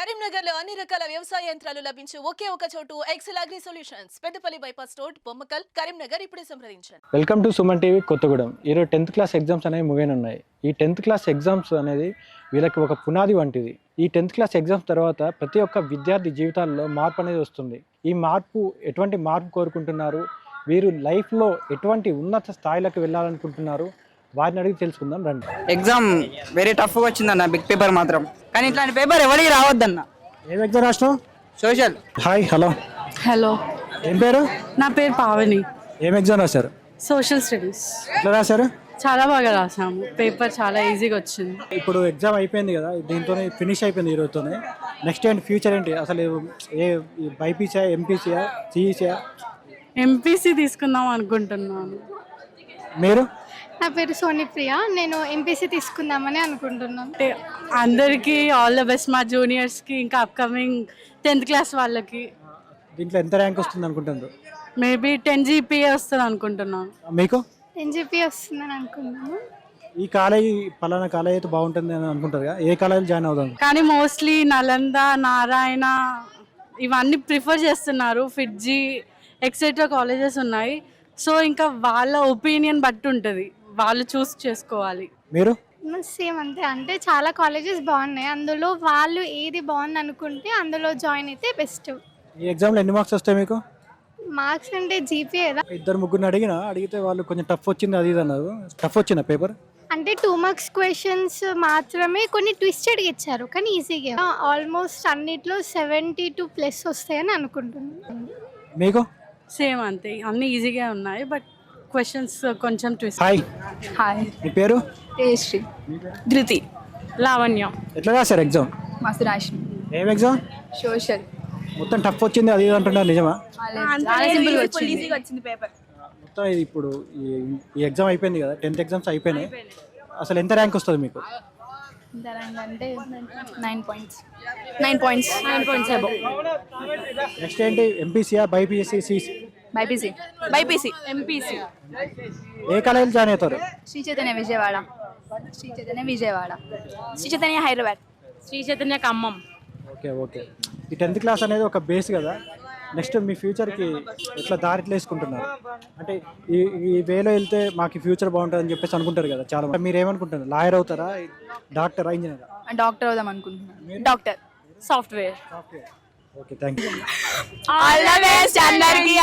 కరీంనగర్ లో అన్ని రకాల వ్యవసాయ యంత్రాలు లభించే ఒకే ఒక చోటు Excel agri solutions Peddapalli bypass road Bommakal Karimnagar. ఇప్పుడే సంప్రదించండి. Welcome to Suman TV Kothagudem. ఈరోజు 10th క్లాస్ ఎగ్జామ్స్ అనేవి ముగియనున్నాయి. ఈ 10th క్లాస్ ఎగ్జామ్స్ అనేది వీళ్ళకి ఒక పునాది వంటిది. ఈ 10th క్లాస్ ఎగ్జామ్స్ తర్వాత ప్రతి ఒక్క విద్యార్థి జీవితాల్లో మార్పు అనేది వస్తుంది. ఈ మార్పు ఎటువంటి మార్పు కోరుకుంటున్నారు, వీరు లైఫ్లో ఎటువంటి ఉన్నత స్థాయిలకు వెళ్ళాలనుకుంటున్నారు, వారిని అడిగి తెలుసుకుందాం రండి. ఎగ్జామ్ వెరీ టఫ్గా వచ్చిందన్న, బిగ్ పేపర్ మాత్రం. కానీ ఇట్లాంటి పేపర్ ఎవరికి రావద్దన్న. ఏం ఎగ్జామ్ రాష్ట్రం? సోషల్. Hi, hello. హలో, ఏం పేరు? నా పేరు పావని. ఏం ఎగ్జామ్ రాశారు? Social studies. ఎట్లా రాశారు? చాలా బాగా రాసాము. పేపర్ చాలా ఈజీగా వచ్చింది. ఇప్పుడు ఎగ్జామ్ అయిపోయింది కదా, దీంతోనే ఫినిష్ అయిపోయింది ఈరోజుతోనే. నెక్స్ట్ ఏంటి ఫ్యూచర్ ఏంటి? అసలు ఏ బైపీసీయా, ఎంపీసీయా, సిఈసీయా? ఎంపీసీ తీసుకుందాం అనుకుంటున్నాను. మీరు? నా పేరు సోని ప్రియ. నేను ఎంపీసీ తీసుకుందామని అనుకుంటున్నాను. అంటే అందరికీ ఆల్ ద బెస్ట్, మా జూనియర్స్కి, ఇంకా అప్కమింగ్ 10th క్లాస్ వాళ్ళకి. దీంట్లో ఎంత ర్యాంక్ వస్తుంది అనుకుంటున్నారు? మేబీ 10 GPA వస్తుంది అనుకుంటున్నాను. మీకు? ఎన్జీపీ వస్తుందని అనుకున్నాను. ఈ కాలేజ్ పలానా కాలేజ్ అయితే బాగుంటుంది అని అనుకుంటారు కదా, ఏ కాలేజ్ జాయిన్ అవుదాం? కానీ మోస్ట్లీ నలంద, నారాయణ ఇవన్నీ ప్రిఫర్ చేస్తున్నారు. ఫిట్జీ ఎక్సెట్రా కాలేజెస్ ఉన్నాయి. సో ఇంకా వాళ్ళ ఒపీనియన్ బట్టి ఉంటుంది, వాళ్ళు చూస్ చేసుకోవాలి. మీరు? సేమ్ అంతే. అంటే చాలా కాలేజెస్ బాగున్నాయి, అందులో వాళ్ళు ఏది బాగుంది అనుకుంటే అందులో జాయిన్ అయితే బెస్ట్. ఈ ఎగ్జామ్లో ఎన్ని మార్క్స్ వస్తాయి మీకు? మార్క్స్ అంటే జీపీఏ కదా. ఇద్దరు ముగ్గురిని అడిగితే వాళ్ళు కొంచెం టఫ్ వచ్చింది అది ఇది అన్నారు. టఫ్ వచ్చిందా పేపర్? అంటే 2 మార్క్స్ క్వశ్చన్స్ మాత్రమే కొన్ని ట్విస్టెడ్గా ఇచ్చారు, కానీ ఈజీగా. ఆల్మోస్ట్ అన్నిట్లో 72+ వస్తాయని అనుకుంటున్నాను. మీకు? సేమ్ అంతే, అన్నీ ఈజీగా ఉన్నాయి, బట్ క్వశ్చన్స్ కొంచెం ట్విస్ట్. హాయ్. హాయ్, మీ పేరు? తేజశ్రీ. ధృతి. లావణ్య. ఎట్లా రాశారు ఎగ్జామ్? మస్తు రాసిన. ఏం ఎగ్జామ్? సోషల్. మొత్తం టఫ్ వచ్చింది అది ఇది అంటున్నారు, నిజమా? చాలా సింపుల్ వచ్చింది పేపర్. మొత్తం ఇది ఇప్పుడు ఈ ఎగ్జామ్ అయిపోయింది కదా, 10th ఎగ్జామ్స్ అయిపోయినాయి. అసలు ఎంత ర్యాంక్ వస్తుంది మీకు? అంటే 9 పాయింట్స్. 9 points above. నెక్స్ట్ ఏంటి? ఎంపీసీయా, బైపీసీ, సిఈసీ? బైపీసీ. ఎంపీసీ. ఏ కాలేజ్ జాయిన్ అవుతారు? శ్రీ చైతన్య విజయవాడ. శ్రీ చైతన్య హైదరాబాద్. శ్రీ చైతన్య ఖమ్మం. ఓకే. ఈ 10th క్లాస్ అనేది ఒక బేస్ కదా, నెక్స్ట్ మీ ఫ్యూచర్కి ఎట్లా దారిట్లో వేసుకుంటున్నారు? అంటే ఈ వేలో వెళ్తే మాకు ఫ్యూచర్ బాగుంటుంది అని చెప్పేసి అనుకుంటారు కదా చాలా మంది. మీరు ఏమనుకుంటారు? లాయర్ అవుతారా, డాక్టరా, ఇంజనీరా? డాక్టర్ అవుదాం అనుకుంటున్నాను. Doctor. Software. Okay, thank you. All the best అందరికీ.